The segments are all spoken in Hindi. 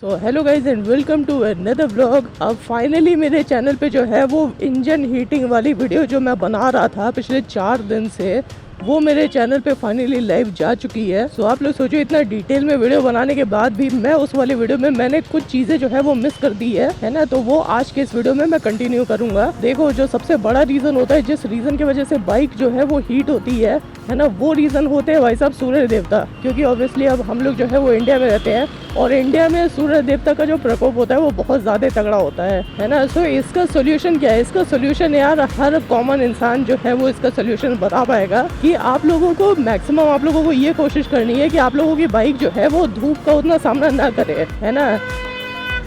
So hello guys and welcome to another vlog. अब फाइनली मेरे चैनल पे जो है वो इंजन हीटिंग वाली वीडियो जो मैं बना रहा था पिछले 4 दिन से, वो मेरे चैनल पे फाइनली लाइव जा चुकी है। सो आप लोग सोचो, इतना डिटेल में वीडियो बनाने के बाद भी मैं उस वाली वीडियो में मैंने कुछ चीज़ें जो है वो मिस कर दी है ना। तो वो आज के इस वीडियो में मैं कंटिन्यू करूंगा। देखो, जो सबसे बड़ा रीज़न होता है, जिस रीज़न की वजह से बाइक जो है वो हीट होती है ना, वो रीज़न होते हैं भाई साहब सूर्य देवता। क्योंकि ऑब्वियसली अब हम लोग जो है वो इंडिया में रहते हैं और इंडिया में सूर्य देवता का जो प्रकोप होता है वो बहुत ज़्यादा तगड़ा होता है ना। सो इसका सोल्यूशन क्या है? इसका सोल्यूशन यार हर कॉमन इंसान जो है वो इसका सोल्यूशन बता पाएगा कि आप लोगों को मैक्सिमम आप लोगों को ये कोशिश करनी है कि आप लोगों की बाइक जो है वो धूप का उतना सामना ना करे, है ना।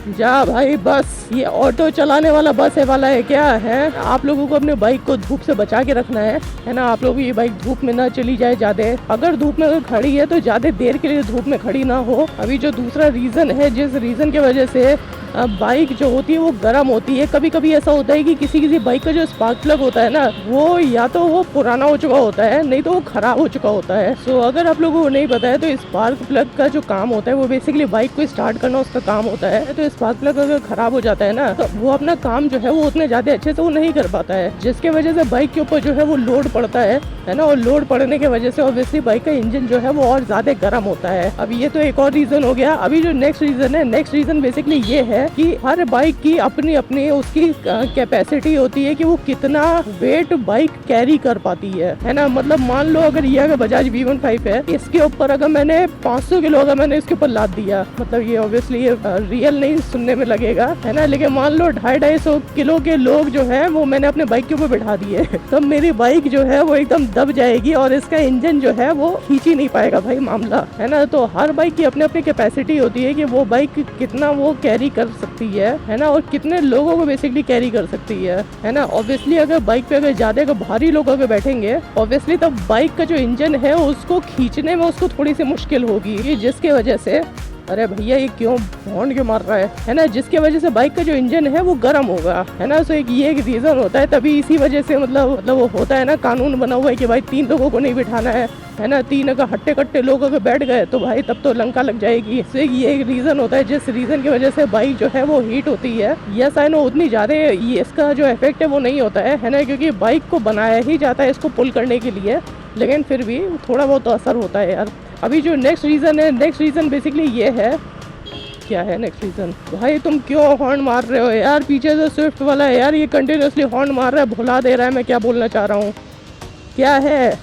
जा भाई, बस ये ऑटो चलाने वाला बस है वाला है क्या है? आप लोगों को अपने बाइक को धूप से बचा के रखना है ना। आप लोगों की ये बाइक धूप में ना चली जाए ज़्यादा। अगर धूप में अगर खड़ी है तो ज़्यादा देर के लिए धूप में खड़ी ना हो। अभी जो दूसरा रीज़न है, जिस रीज़न की वजह से बाइक जो होती है वो गर्म होती है। कभी कभी ऐसा होता है कि किसी बाइक का जो स्पार्क प्लग होता है ना, वो या तो वो पुराना हो चुका होता है, नहीं तो वो खराब हो चुका होता है। सो अगर आप लोगों को नहीं पता है तो स्पार्क प्लग का जो काम होता है वो बेसिकली बाइक को स्टार्ट करना उसका काम होता है। तो स्पार्क प्लग अगर खराब हो जाता है ना, तो वो अपना काम जो है वो उतने ज़्यादा अच्छे से वो नहीं कर पाता है, जिसके वजह से बाइक के ऊपर जो है वो लोड पड़ता है ना। और लोड पड़ने की वजह से ऑब्वियसली बाइक का इंजन जो है वो और ज़्यादा गर्म होता है। अब ये तो एक और रीज़न हो गया। अभी जो नेक्स्ट रीज़न है, नेक्स्ट रीज़न बेसिकली ये है कि हर बाइक की अपनी अपनी उसकी कैपेसिटी होती है कि वो कितना वेट बाइक कैरी कर पाती है ना। मतलब मान लो अगर ये अगर बजाज V15 है, इसके ऊपर अगर मैंने 500 किलो अगर मैंने इसके ऊपर लाद दिया, मतलब ये ऑब्वियसली ये रियल नहीं सुनने में लगेगा, है ना, लेकिन मान लो 250-250 किलो के लोग जो है वो मैंने अपने बाइक के ऊपर बिठा दिए, तब मेरी बाइक जो है वो एकदम दब जाएगी और इसका इंजन जो है वो खींच ही नहीं पाएगा भाई मामला, है ना। तो हर बाइक की अपनी अपनी कैपेसिटी होती है कि वो बाइक कितना वो कैरी कर सकती है ना, और कितने लोगों को बेसिकली कैरी कर सकती है ना। ऑब्वियसली अगर बाइक पे अगर ज्यादा अगर भारी लोग अगर बैठेंगे, ऑब्वियसली तब बाइक का जो इंजन है उसको खींचने में उसको थोड़ी सी मुश्किल होगी, जिसके वजह से, अरे भैया ये क्यों हॉर्न क्यों मार रहा है ना, जिसके वजह से बाइक का जो इंजन है वो गर्म होगा, है ना। सो ये एक रीज़न होता है। तभी इसी वजह से मतलब वो होता है ना, कानून बना हुआ है कि भाई 3 लोगों को नहीं बिठाना है ना। 3 अगर हट्टे कट्टे लोग अगर बैठ गए तो भाई तब तो लंका लग जाएगी। सो ये एक रीज़न होता है जिस रीज़न की वजह से बाइक जो है वो हीट होती है। यस आई नो, उतनी ज़्यादा इसका जो इफेक्ट है वो नहीं होता है ना, क्योंकि बाइक को बनाया ही जाता है इसको पुल करने के लिए, लेकिन फिर भी थोड़ा बहुत तो असर होता है यार। अभी जो नेक्स्ट रीज़न है, नेक्स्ट रीज़न बेसिकली ये है, क्या है नेक्स्ट रीज़न? भाई तुम क्यों हॉर्न मार रहे हो यार? पीछे से स्विफ्ट वाला है यार, ये कंटिन्यूसली हॉर्न मार रहा है, भुला दे रहा है मैं क्या बोलना चाह रहा हूँ। क्या है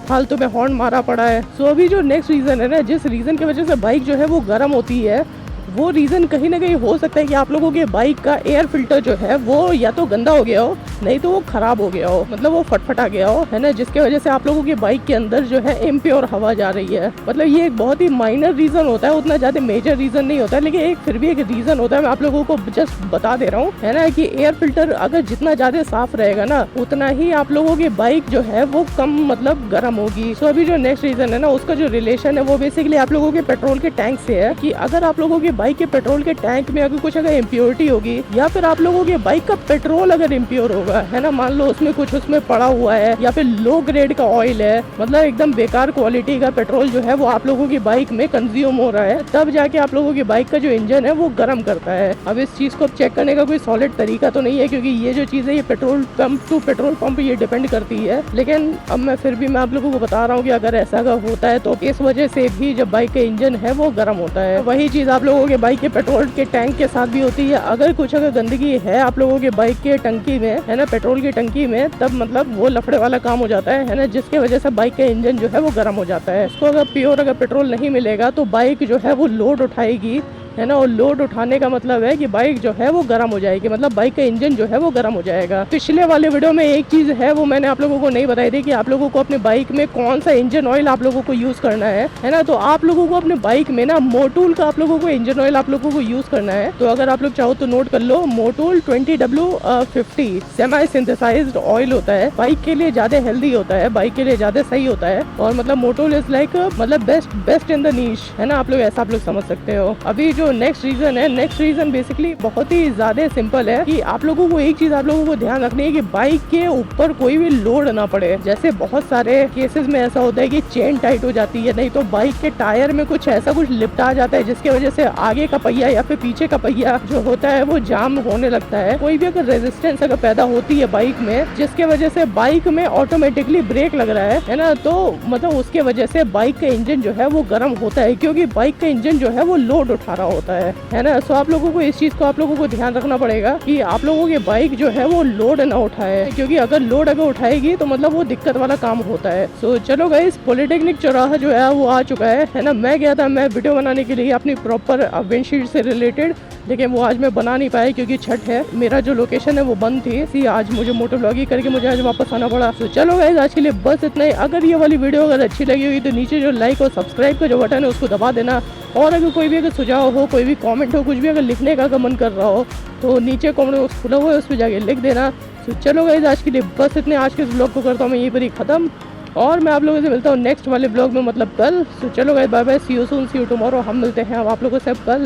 फालतू में हॉर्न मारा पड़ा है। सो अभी जो नेक्स्ट रीज़न है ना, जिस रीज़न की वजह से बाइक जो है वो गर्म होती है, वो रीज़न कहीं ना कहीं हो सकता है कि आप लोगों के बाइक का एयर फिल्टर जो है वो या तो गंदा हो गया हो, नहीं तो वो ख़राब हो गया हो, मतलब वो फटफटा गया हो, है ना, जिसके वजह से आप लोगों की बाइक के अंदर जो है इम्प्योर हवा जा रही है। मतलब ये एक बहुत ही माइनर रीज़न होता है, उतना ज़्यादा मेजर रीज़न नहीं होता है, लेकिन एक फिर भी एक रीज़न होता है। मैं आप लोगों को जस्ट बता दे रहा हूँ, है ना, कि एयर फिल्टर अगर जितना ज़्यादा साफ रहेगा ना, उतना ही आप लोगों की बाइक जो है वो कम मतलब गर्म होगी। सो अभी जो नेक्स्ट रीज़न है ना, उसका जो रिलेशन है वो बेसिकली आप लोगों के पेट्रोल के टैंक से है, कि अगर आप लोगों की बाइक के पेट्रोल के टैंक में अगर कुछ अगर इम्प्योरिटी होगी, या फिर आप लोगों के बाइक का पेट्रोल अगर इम्प्योर होगा, है ना, मान लो उसमें कुछ उसमें पड़ा हुआ है, या फिर लो ग्रेड का ऑयल है, मतलब एकदम बेकार क्वालिटी का पेट्रोल जो है वो आप लोगों की बाइक में कंज्यूम हो रहा है, तब जाके आप लोगों की बाइक का जो इंजन है वो गर्म करता है। अब इस चीज को चेक करने का कोई सॉलिड तरीका तो नहीं है, क्योंकि ये जो चीज है ये petrol pump to petrol pump ये डिपेंड करती है, लेकिन अब मैं फिर भी मैं आप लोगों को बता रहा हूँ कि अगर ऐसा अगर होता है तो इस वजह से भी जब बाइक का इंजन है वो गर्म होता है। वही चीज आप लोगों के बाइक के पेट्रोल के टैंक के साथ भी होती है। अगर कुछ अगर गंदगी है आप लोगों के बाइक के टंकी में, है ना, पेट्रोल की टंकी में, तब मतलब वो लफड़े वाला काम हो जाता है ना, जिसके वजह से बाइक का इंजन जो है वो गर्म हो जाता है। उसको अगर प्योर अगर पेट्रोल नहीं मिलेगा तो बाइक जो है वो लोड उठाएगी, है ना, और लोड उठाने का मतलब है कि बाइक जो है वो गर्म हो जाएगी, मतलब बाइक का इंजन जो है वो गर्म हो जाएगा। पिछले वाले वीडियो में एक चीज़ है वो मैंने आप लोगों को नहीं बताई थी कि आप लोगों को अपने बाइक में कौन सा इंजन ऑयल आप लोगों को यूज़ करना है ना। तो आप लोगों को अपने बाइक में ना मोटूल का आप लोगों को इंजन ऑयल आप लोगों को यूज़ करना है। तो अगर आप लोग चाहो तो नोट कर लो, Motul 20W50 semi synthesized oil होता है, बाइक के लिए ज़्यादा हेल्दी होता है, बाइक के लिए ज़्यादा सही होता है, और मतलब मोटूल इज लाइक मतलब बेस्ट इन द नीश, है ना, आप लोग ऐसा आप लोग समझ सकते हो। अभी जो जो नेक्स्ट रीजन है, नेक्स्ट रीजन बेसिकली बहुत ही ज्यादा सिंपल है कि आप लोगों को एक चीज आप लोगों को ध्यान रखनी है कि बाइक के ऊपर कोई भी लोड ना पड़े। जैसे बहुत सारे केसेस में ऐसा होता है कि चेन टाइट हो जाती है, नहीं तो बाइक के टायर में कुछ ऐसा कुछ लिपटा जाता है जिसकी वजह से आगे का पहिया या फिर पीछे का पहिया जो होता है वो जाम होने लगता है। कोई भी अगर रेजिस्टेंस अगर पैदा होती है बाइक में जिसके वजह से बाइक में ऑटोमेटिकली ब्रेक लग रहा है ना, तो मतलब उसके वजह से बाइक का इंजन जो है वो गर्म होता है, क्योंकि बाइक का इंजन जो है वो लोड उठा रहा होता है ना। सो आप लोगों को इस चीज को आप लोगों को ध्यान रखना पड़ेगा कि आप लोगों की बाइक जो है वो लोड ना उठाए, क्योंकि अगर लोड अगर उठाएगी तो मतलब वो दिक्कत वाला काम होता है। सो चलो गाइस, पॉलिटेक्निक चौराहा जो है वो आ चुका है ना। मैं गया था मैं वीडियो बनाने के लिए अपनी प्रॉपर विंडशील्ड से रिलेटेड, लेकिन वो आज मैं बना नहीं पाया क्योंकि छठ है। मेरा जो लोकेशन है वो बंद थी, इसी आज मुझे मोटो व्लॉगिंग करके मुझे आज वापस आना पड़ा। तो चलो गाइस, आज के लिए बस इतना ही। अगर ये वाली वीडियो अगर अच्छी लगी हुई तो नीचे जो लाइक और सब्सक्राइब का जो बटन है उसको दबा देना। और अगर कोई भी अगर सुझाव हो, कोई भी कमेंट हो, कुछ भी अगर लिखने का अगर मन कर रहा हो तो नीचे कमेंट बॉक्स खुला हुआ है, उस पर जाके लिख देना। तो चलो गाइस, आज के लिए बस इतने। आज के इस ब्लॉग को करता हूँ मैं यहीं पर ही ख़त्म, और मैं आप लोगों से मिलता हूँ नेक्स्ट वाले ब्लॉग में, मतलब कल। तो चलो guys, bye bye, see you soon, see you tomorrow. हम मिलते हैं अब आप लोगों से कल,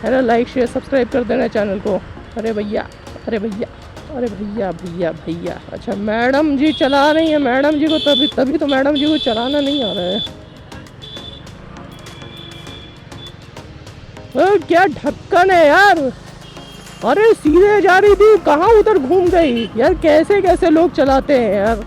है ना। लाइक शेयर सब्सक्राइब कर देना चैनल को। अरे भैया, अरे भैया, अरे भैया भैया भैया। अच्छा, मैडम जी चला रही है, मैडम जी को तभी तो मैडम जी को चलाना नहीं आ रहा है। क्या ढक्कन है यार, अरे सीधे जा रही थी, कहाँ उधर घूम गई यार। कैसे कैसे लोग चलाते हैं यार।